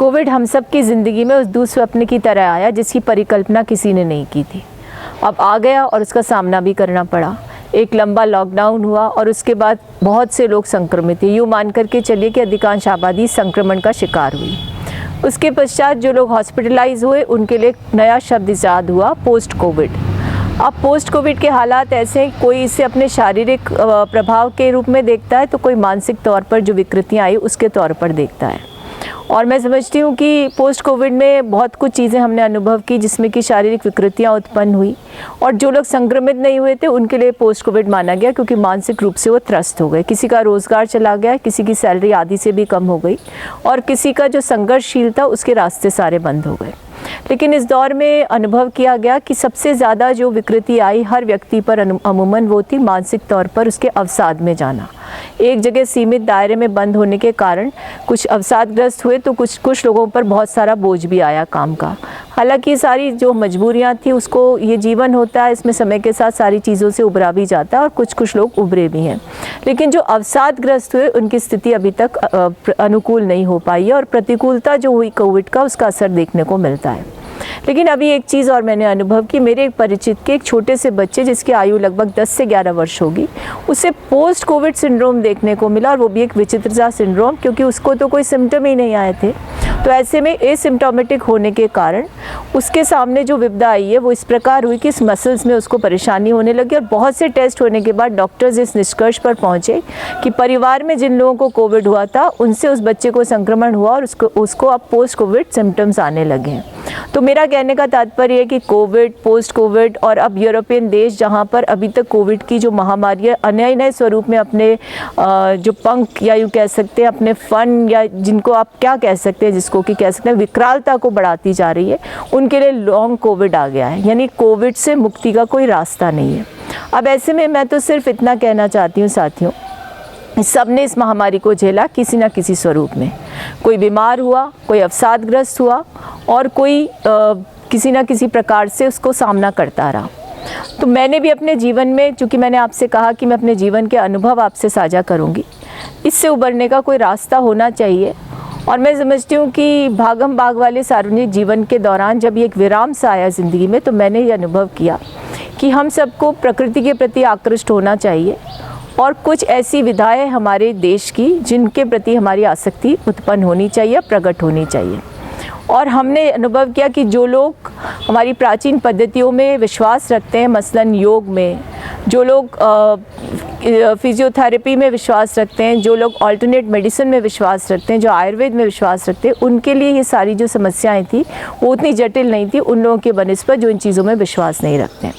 Covid हम सब की ज़िंदगी में उस दुःस्वप्न की तरह आया जिसकी परिकल्पना किसी ने नहीं की थी। अब आ गया और उसका सामना भी करना पड़ा। एक लंबा लॉकडाउन हुआ और उसके बाद बहुत से लोग संक्रमित हुए। यूँ मान करके चलिए कि अधिकांश आबादी संक्रमण का शिकार हुई। उसके पश्चात जो लोग हॉस्पिटलाइज हुए उनके लिए एक नया शब्द ईजाद हुआ, पोस्ट कोविड। अब पोस्ट कोविड के हालात ऐसे हैं, कोई इसे अपने शारीरिक प्रभाव के रूप में देखता है तो कोई मानसिक तौर पर जो विकृतियाँ आई उसके तौर पर देखता है। और मैं समझती हूँ कि पोस्ट कोविड में बहुत कुछ चीज़ें हमने अनुभव की जिसमें कि शारीरिक विकृतियाँ उत्पन्न हुई, और जो लोग संक्रमित नहीं हुए थे उनके लिए पोस्ट कोविड माना गया क्योंकि मानसिक रूप से वो त्रस्त हो गए। किसी का रोज़गार चला गया, किसी की सैलरी आधी से भी कम हो गई, और किसी का जो संघर्षशील था उसके रास्ते सारे बंद हो गए। लेकिन इस दौर में अनुभव किया गया कि सबसे ज़्यादा जो विकृति आई हर व्यक्ति पर अमूमन वो थी मानसिक तौर पर उसके अवसाद में जाना। एक जगह सीमित दायरे में बंद होने के कारण कुछ अवसादग्रस्त हुए तो कुछ लोगों पर बहुत सारा बोझ भी आया काम का। हालांकि सारी जो मजबूरियां थी उसको, ये जीवन होता है, इसमें समय के साथ सारी चीज़ों से उभरा भी जाता है और कुछ लोग उभरे भी हैं। लेकिन जो अवसादग्रस्त हुए उनकी स्थिति अभी तक अनुकूल नहीं हो पाई है और प्रतिकूलता जो हुई कोविड का उसका असर देखने को मिलता है। लेकिन अभी एक चीज़ और मैंने अनुभव की, मेरे एक परिचित के एक छोटे से बच्चे जिसकी आयु लगभग 10 से 11 वर्ष होगी, उसे पोस्ट कोविड सिंड्रोम देखने को मिला, और वो भी एक विचित्र सा सिंड्रोम क्योंकि उसको तो कोई सिम्टम ही नहीं आए थे। तो ऐसे में एसिम्प्टोमेटिक होने के कारण उसके सामने जो विपदा आई है वो इस प्रकार हुई कि इस मसल्स में उसको परेशानी होने लगी, और बहुत से टेस्ट होने के बाद डॉक्टर्स इस निष्कर्ष पर पहुँचे कि परिवार में जिन लोगों को कोविड हुआ था उनसे उस बच्चे को संक्रमण हुआ और उसको अब पोस्ट कोविड सिम्टम्स आने लगे हैं। तो मेरा कहने का तात्पर्य है कि कोविड, पोस्ट कोविड और अब यूरोपियन देश जहां पर अभी तक कोविड की जो महामारी है नए नए स्वरूप में अपने जो पंख या यूँ कह सकते हैं अपने फन या जिनको आप क्या कह सकते हैं, जिसको कि कह सकते हैं विकरालता को बढ़ाती जा रही है, उनके लिए लॉन्ग कोविड आ गया है। यानी कोविड से मुक्ति का कोई रास्ता नहीं है। अब ऐसे में मैं तो सिर्फ इतना कहना चाहती हूँ साथियों, सब ने इस महामारी को झेला किसी न किसी स्वरूप में। कोई बीमार हुआ, कोई अवसादग्रस्त हुआ और कोई किसी न किसी प्रकार से उसको सामना करता रहा। तो मैंने भी अपने जीवन में, चूँकि मैंने आपसे कहा कि मैं अपने जीवन के अनुभव आपसे साझा करूँगी, इससे उबरने का कोई रास्ता होना चाहिए। और मैं समझती हूँ कि भागम भाग वाले सार्वजनिक जीवन के दौरान जब ये एक विराम सा आया ज़िंदगी में, तो मैंने ये अनुभव किया कि हम सबको प्रकृति के प्रति आकृष्ट होना चाहिए और कुछ ऐसी विधाएं हमारे देश की जिनके प्रति हमारी आसक्ति उत्पन्न होनी चाहिए, प्रकट होनी चाहिए। और हमने अनुभव किया कि जो लोग हमारी प्राचीन पद्धतियों में विश्वास रखते हैं, मसलन योग में, जो लोग फिजियोथेरेपी में विश्वास रखते हैं, जो लोग ऑल्टरनेट मेडिसिन में विश्वास रखते हैं, जो आयुर्वेद में विश्वास रखते हैं, उनके लिए ये सारी जो समस्याएं थी वो उतनी जटिल नहीं थी उन लोगों के बनिस्बत जो इन चीज़ों में विश्वास नहीं रखते हैं।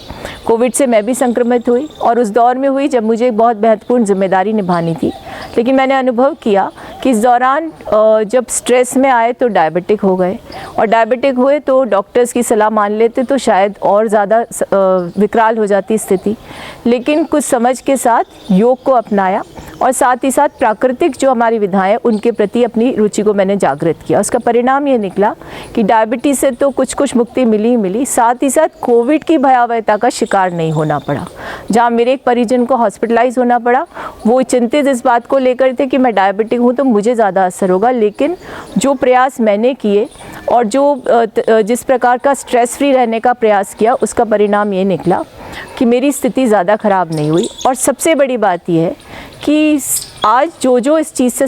कोविड से मैं भी संक्रमित हुई और उस दौर में हुई जब मुझे एक बहुत महत्वपूर्ण जिम्मेदारी निभानी थी। लेकिन मैंने अनुभव किया कि इस दौरान जब स्ट्रेस में आए तो डायबिटिक हो गए, और डायबिटिक हुए तो डॉक्टर्स की सलाह मान लेते तो शायद और ज़्यादा विकराल हो जाती स्थिति। लेकिन कुछ समझ के साथ योग को अपनाया और साथ ही साथ प्राकृतिक जो हमारी विधाएं उनके प्रति अपनी रुचि को मैंने जागृत किया। उसका परिणाम ये निकला कि डायबिटीज़ से तो कुछ मुक्ति मिली, साथ ही साथ कोविड की भयावहता का शिकार नहीं होना पड़ा। जहाँ मेरे एक परिजन को हॉस्पिटलाइज होना पड़ा, वो चिंतित इस बात को लेकर थे कि मैं डायबिटिक हूँ तो मुझे ज़्यादा असर होगा। लेकिन जो प्रयास मैंने किए और जिस प्रकार का स्ट्रेस फ्री रहने का प्रयास किया, उसका परिणाम ये निकला कि मेरी स्थिति ज़्यादा ख़राब नहीं हुई। और सबसे बड़ी बात यह है कि आज जो इस चीज़ से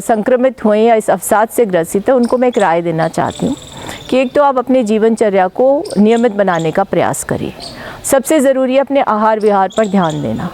संक्रमित हुए या इस अवसाद से ग्रसित है, उनको मैं एक राय देना चाहती हूँ कि एक तो आप अपने जीवनचर्या को नियमित बनाने का प्रयास करिए। सबसे ज़रूरी है अपने आहार विहार पर ध्यान देना,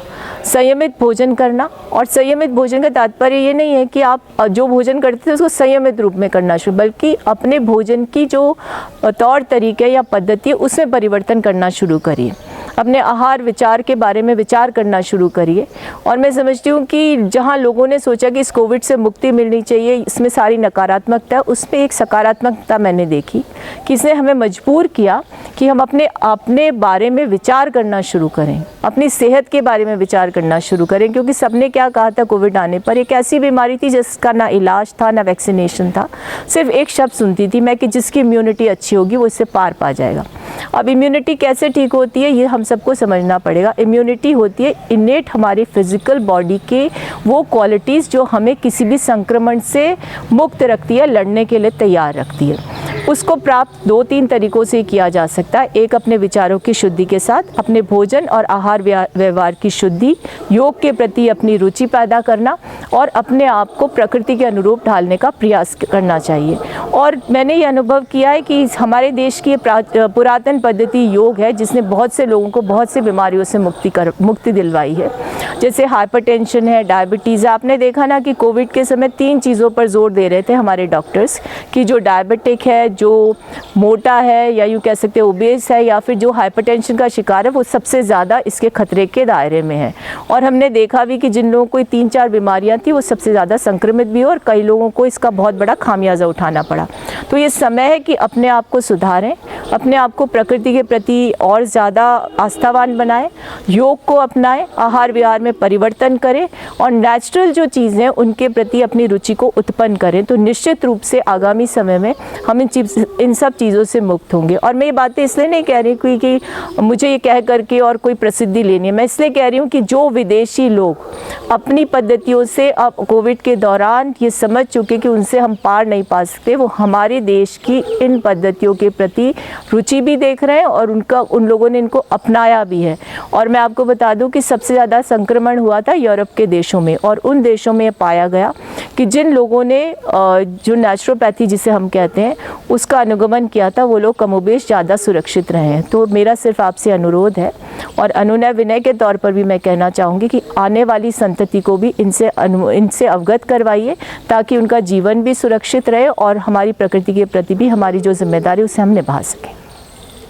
संयमित भोजन करना। और संयमित भोजन का तात्पर्य ये नहीं है कि आप जो भोजन करते थे उसको संयमित रूप में करना शुरू, बल्कि अपने भोजन की जो तौर तरीके या पद्धति है उसमें परिवर्तन करना शुरू करिए। अपने आहार विचार के बारे में विचार करना शुरू करिए। और मैं समझती हूँ कि जहाँ लोगों ने सोचा कि इस कोविड से मुक्ति मिलनी चाहिए, इसमें सारी नकारात्मकता है, उसमें एक सकारात्मकता मैंने देखी कि इसने हमें मजबूर किया कि हम अपने बारे में विचार करना शुरू करें, अपनी सेहत के बारे में विचार करना शुरू करें। क्योंकि सबने क्या कहा था कोविड आने पर, एक ऐसी बीमारी थी जिसका ना इलाज था ना वैक्सीनेशन था। सिर्फ एक शब्द सुनती थी मैं कि जिसकी इम्यूनिटी अच्छी होगी वो इससे पार पा जाएगा। अब इम्यूनिटी कैसे ठीक होती है ये हम सबको समझना पड़ेगा। इम्यूनिटी होती है इनेट हमारी फिजिकल बॉडी के वो क्वालिटीज़ जो हमें किसी भी संक्रमण से मुक्त रखती है, लड़ने के लिए तैयार रखती है। उसको प्राप्त 2-3 तरीक़ों से किया जा सकता है। एक, अपने विचारों की शुद्धि के साथ, अपने भोजन और आहार व्यवहार की शुद्धि, योग के प्रति अपनी रुचि पैदा करना और अपने आप को प्रकृति के अनुरूप ढालने का प्रयास करना चाहिए। और मैंने ये अनुभव किया है कि हमारे देश की पुरातन पद्धति योग है जिसने बहुत से लोगों को बहुत से बीमारियों से मुक्ति दिलवाई है। जैसे हाइपरटेंशन है, डायबिटीज़। आपने देखा ना कि कोविड के समय 3 चीज़ों पर जोर दे रहे थे हमारे डॉक्टर्स कि जो डायबिटिक है, जो मोटा है या यूँ कह सकते हैं ओबेस है या फिर जो हाइपरटेंशन का शिकार है, वो सबसे ज़्यादा इसके खतरे के दायरे में है। और हमने देखा भी कि जिन लोगों को 3-4 बीमारियां थी वो सबसे ज़्यादा संक्रमित भी हो और कई लोगों को इसका बहुत बड़ा खामियाजा उठाना पड़ा। तो ये समय है कि अपने आप को सुधारें, अपने आप को प्रकृति के प्रति और ज़्यादा आस्थावान बनाएं, योग को अपनाएं, आहार विहार में परिवर्तन करें और नेचुरल जो चीज़ें उनके प्रति अपनी रुचि को उत्पन्न करें। तो निश्चित रूप से आगामी समय में हम इन सब चीज़ों से मुक्त होंगे। और मैं ये बातें इसलिए नहीं कह रही कि मुझे ये कह करके और कोई प्रसिद्धि लेनी है, मैं इसलिए कह रही हूँ कि जो विदेशी लोग अपनी पद्धतियों से अब कोविड के दौरान ये समझ चुके कि उनसे हम पार नहीं पा सकते, वो हमारे देश की इन पद्धतियों के प्रति रुचि भी देख रहे हैं और उन लोगों ने इनको अपनाया भी है। और मैं आपको बता दूं कि सबसे ज़्यादा संक्रमण हुआ था यूरोप के देशों में और उन देशों में पाया गया कि जिन लोगों ने जो नेचुरोपैथी जिसे हम कहते हैं उसका अनुगमन किया था वो लोग कमोबेश ज़्यादा सुरक्षित रहे हैं। तो मेरा सिर्फ आपसे अनुरोध है और अनुनय विनय के तौर पर भी मैं कहना चाहूँगी कि आने वाली संतति को भी इनसे अवगत करवाइए ताकि उनका जीवन भी सुरक्षित रहे और हमारी प्रकृति के प्रति भी हमारी जो जिम्मेदारी उसे हम निभा सकें।